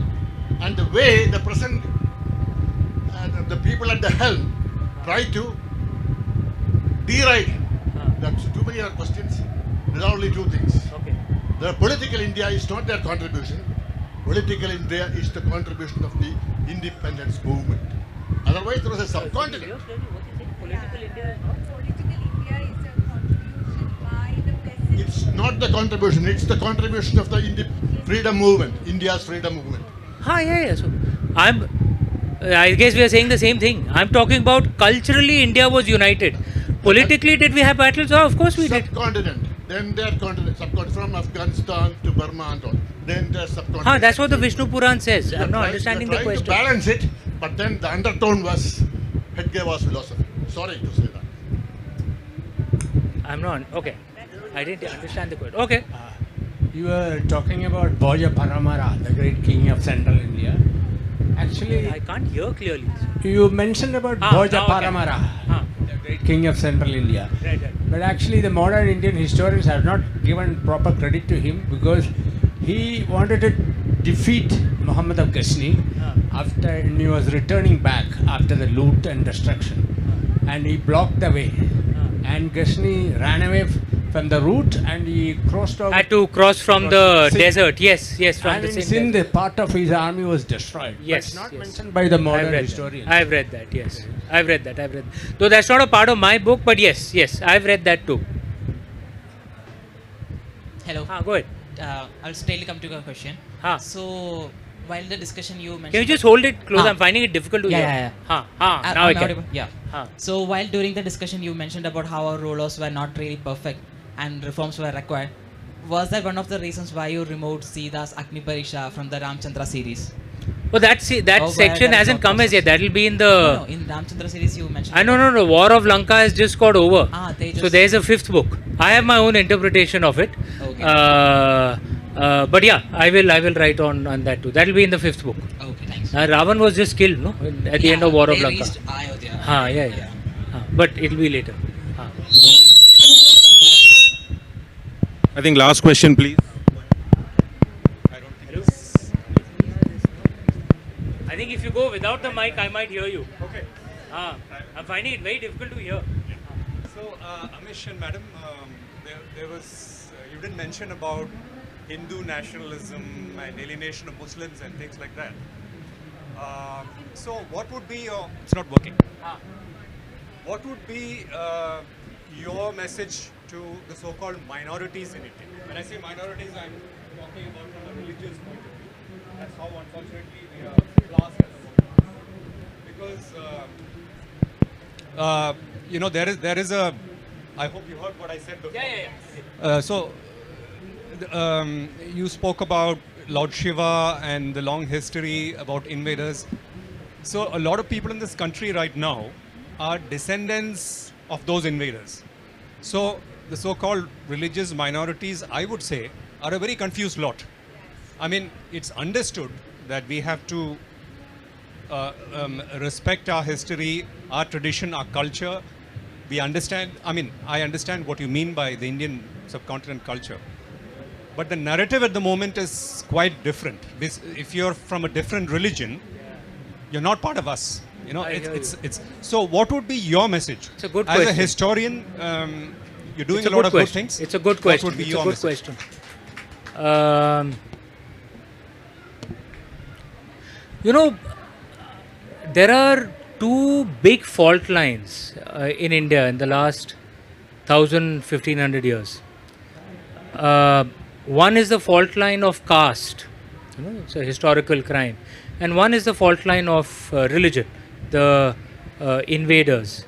And the way the present, the people at the helm try to deride him. That's too many other questions. There are only two things. The political India is not their contribution. Political India is the contribution of the independence movement. Otherwise, there was a subcontinent. Political India is a contribution by the peasants. It's not the contribution, it's the contribution of the freedom movement, India's freedom movement. Yeah. So I guess we are saying the same thing. I'm talking about culturally India was united. Politically, did we have battles? Oh, of course we did. Subcontinent. Then their continent, subcontinent from Afghanistan to Burma and all. Then their subcontinent. That's what the Vishnu Puran says. I'm not understanding the question. To balance it, but then the undertone was Hedgewa's philosophy. Sorry to say that. I'm not. Okay. I didn't understand the question. Okay. You were talking about Bhoja Paramara, the great king of central India. Actually, I can't hear clearly. you mentioned about Bhoja Paramara, the great king of central India. Right. But actually, the modern Indian historians have not given proper credit to him because he wanted to defeat Muhammad of Ghazni after he was returning back after the loot and destruction. And he blocked the way. And Ghazni ran away from the route and he crossed over. Had to cross from the desert. Yes, from And the in same Sindh, desert. part of his army was destroyed. Yes, But it's not yes. mentioned by the modern I've read historians. that. I've read that, yes. I've read that. Though that's not a part of my book, but yes, I've read that too. Hello. Go ahead. I'll straightly come to your question. Ah. So, while the discussion you mentioned. Can you just hold it close? Ah. I'm finding it difficult to Yeah, hear. yeah, yeah. Now I I'm can. audible? Yeah. So while during the discussion you mentioned about how our rulers were not really perfect and reforms were required, was that one of the reasons why you removed Sita's Agni Parisha from the Ramchandra series? Well, that where section the hasn't come as yet. That will be in the. No, in Ramchandra series you mentioned. No. War of Lanka has just got over. They So just- there's a 5th book. I have my own interpretation of it. Okay. But yeah, I will write on that too. That will be in the 5th book. Okay, thanks. Ravan was just killed, no? At the end of War of they Lanka. reached Ayodhya. Yeah. But it will be later. I think last question, please. I think if you go without the mic, I might hear you. Okay. I'm finding it very difficult to hear. So, Amish and Madam, there was, you did mention about Hindu nationalism and alienation of Muslims and things like that. So, what would be your, it's not working. What would be your message to the so-called minorities in India? When I say minorities, I'm talking about from a religious point of view. That's how, unfortunately, we are classed as a whole. Because, you know, there is a, I hope you heard what I said before. You spoke about Lord Shiva and the long history about invaders. So a lot of people in this country right now are descendants of those invaders. So the so-called religious minorities, I would say, are a very confused lot. I mean, it's understood that we have to respect our history, our tradition, our culture. We understand, I understand what you mean by the Indian subcontinent culture. But the narrative at the moment is quite different. If you're from a different religion, you're not part of us. You know, it's so what would be your message? It's a good As question. a historian, you're doing It's a lot of good question. things. It's a good question. What would be It's your a good message? question. You know, there are two big fault lines in India in the last 1,000-1,500 years. One is the fault line of caste, you know, it's a historical crime, and one is the fault line of religion, the invaders.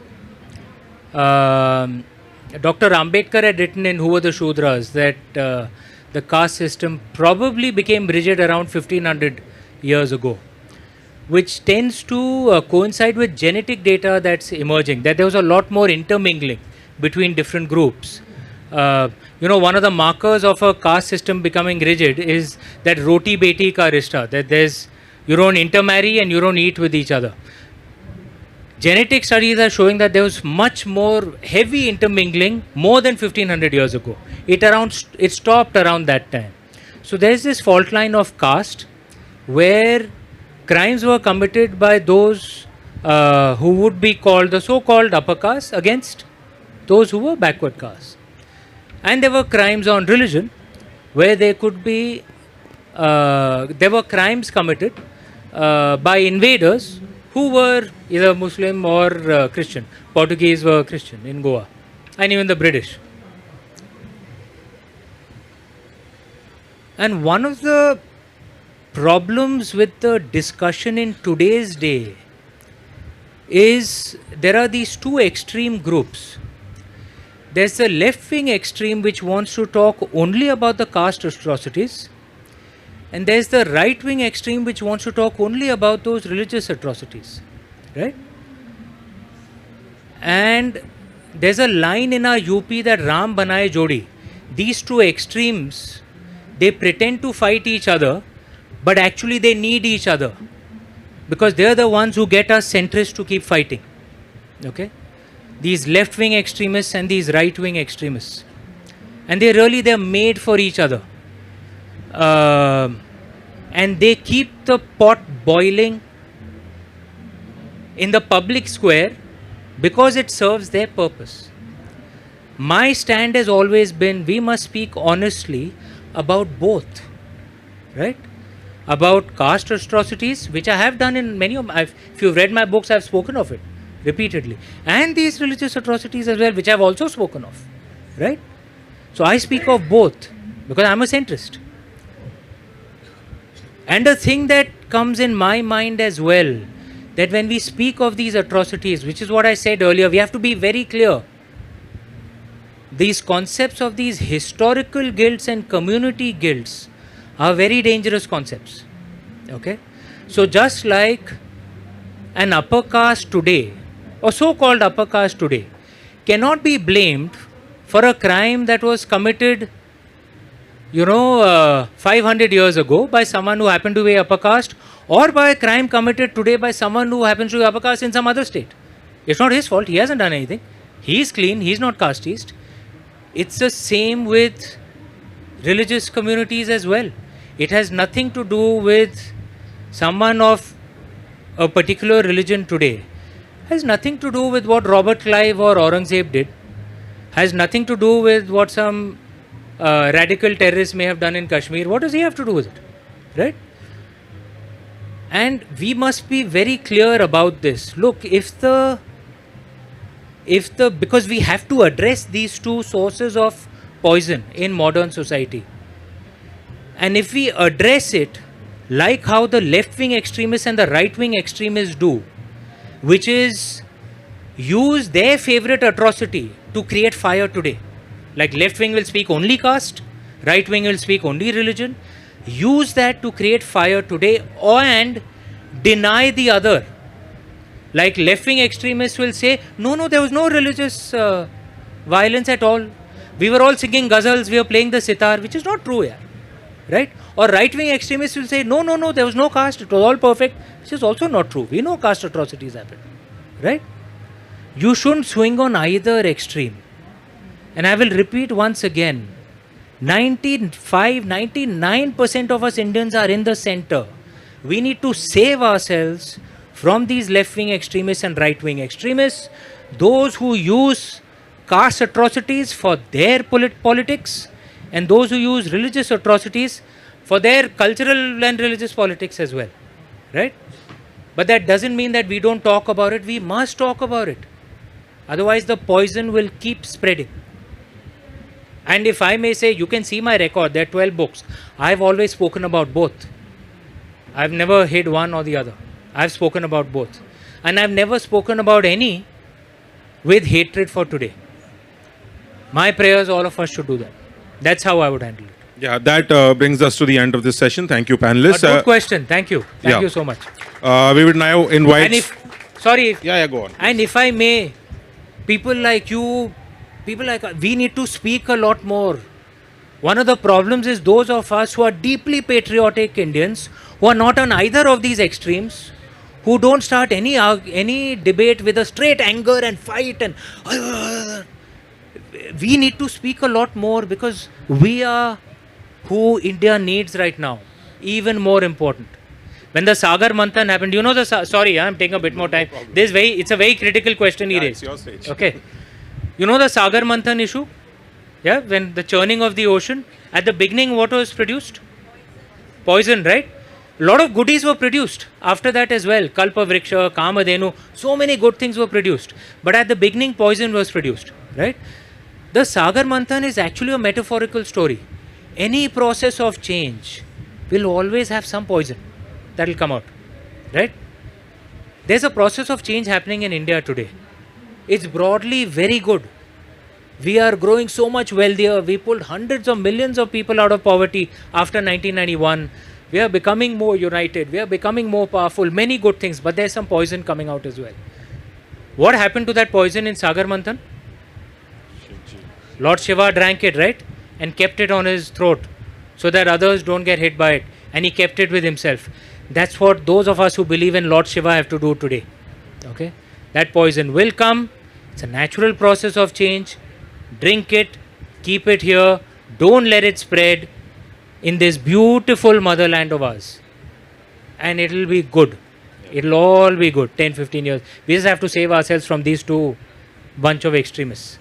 Dr. Ambedkar had written in Who Were the Shudras that the caste system probably became rigid around 1500 years ago, which tends to coincide with genetic data that's emerging, that there was a lot more intermingling between different groups. You know, one of the markers of a caste system becoming rigid is that roti beti ka rishta, that you don't intermarry and you don't eat with each other. Genetic studies are showing that there was much more heavy intermingling more than 1500 years ago. It stopped around that time. So there is this fault line of caste where crimes were committed by those who would be called the so-called upper caste against those who were backward caste. And there were crimes on religion where there could be, there were crimes committed by invaders who were either Muslim or Christian. Portuguese were Christian in Goa, and even the British. And one of the problems with the discussion in today's day is there are these two extreme groups. There's the left-wing extreme which wants to talk only about the caste atrocities, and there's the right-wing extreme which wants to talk only about those religious atrocities, right? And there's a line in our UP that Ram Banaye Jodi. These two extremes, they pretend to fight each other, but actually they need each other because they're the ones who get us centrists to keep fighting, okay? These left-wing extremists and these right-wing extremists. And they're made for each other. And they keep the pot boiling in the public square because it serves their purpose. My stand has always been we must speak honestly about both, right? About caste atrocities, which I have done in many of my, if you've read my books, I've spoken of it repeatedly, and these religious atrocities as well, which I've also spoken of, right? So I speak of both because I'm a centrist. And a thing that comes in my mind as well, that when we speak of these atrocities, which is what I said earlier, we have to be very clear. These concepts of these historical guilds and community guilds are very dangerous concepts. Okay? So just like an upper caste today, or so-called upper caste today, cannot be blamed for a crime that was committed 500 years ago by someone who happened to be upper caste, or by a crime committed today by someone who happens to be upper caste in some other state. It's not his fault. He hasn't done anything. He's clean. He's not casteist. It's the same with religious communities as well. It has nothing to do with someone of a particular religion today. It has nothing to do with what Robert Clive or Aurangzeb did. Has nothing to do with what some radical terrorist may have done in Kashmir. What does he have to do with it? Right? And we must be very clear about this. Look, because we have to address these two sources of poison in modern society. And if we address it like how the left-wing extremists and the right-wing extremists do, which is use their favorite atrocity to create fire today. Like left-wing will speak only caste, right-wing will speak only religion. Use that to create fire today and deny the other. Like left-wing extremists will say, no, there was no religious violence at all. We were all singing ghazals, we were playing the sitar, which is not true, right? Or right-wing extremists will say, no, there was no caste, it was all perfect, which is also not true. We know caste atrocities happened, right? You shouldn't swing on either extreme. And I will repeat once again, 99% of us Indians are in the center. We need to save ourselves from these left-wing extremists and right-wing extremists, those who use caste atrocities for their politics, and those who use religious atrocities for their cultural and religious politics as well, right? But that doesn't mean that we don't talk about it. We must talk about it. Otherwise, the poison will keep spreading. And if I may say, you can see my record, there are 12 books. I've always spoken about both. I've never hid one or the other. I've spoken about both. And I've never spoken about any with hatred for today. My prayers, all of us should do that. That's how I would handle it. Yeah, that brings us to the end of this session. Thank you, panelists. Good question. Thank you. Thank you so much. We would now invite... And go on. And if I may, people like we need to speak a lot more. One of the problems is those of us who are deeply patriotic Indians, who are not on either of these extremes, who don't start any debate with a straight anger and fight and we need to speak a lot more, because we are who India needs right now. Even more important. When the Sagar Manthan happened, sorry, I'm taking a bit more time. It's a very critical question he raised. It's your stage. Okay. You know the Sagar Manthan issue? Yeah, when the churning of the ocean, at the beginning what was produced? Poison, right? A lot of goodies were produced after that as well. Kalpa Vriksha, Kamadhenu, so many good things were produced. But at the beginning, poison was produced, right? The Sagar Manthan is actually a metaphorical story. Any process of change will always have some poison that will come out, right? There's a process of change happening in India today. It's broadly very good. We are growing so much wealthier. We pulled hundreds of millions of people out of poverty after 1991. We are becoming more united. We are becoming more powerful. Many good things, but there's some poison coming out as well. What happened to that poison in Sagar Manthan? Lord Shiva drank it, right? And kept it on his throat so that others don't get hit by it. And he kept it with himself. That's what those of us who believe in Lord Shiva have to do today. Okay? That poison will come. It's a natural process of change. Drink it. Keep it here. Don't let it spread in this beautiful motherland of ours. And it'll be good. It'll all be good. 10, 15 years. We just have to save ourselves from these two bunch of extremists.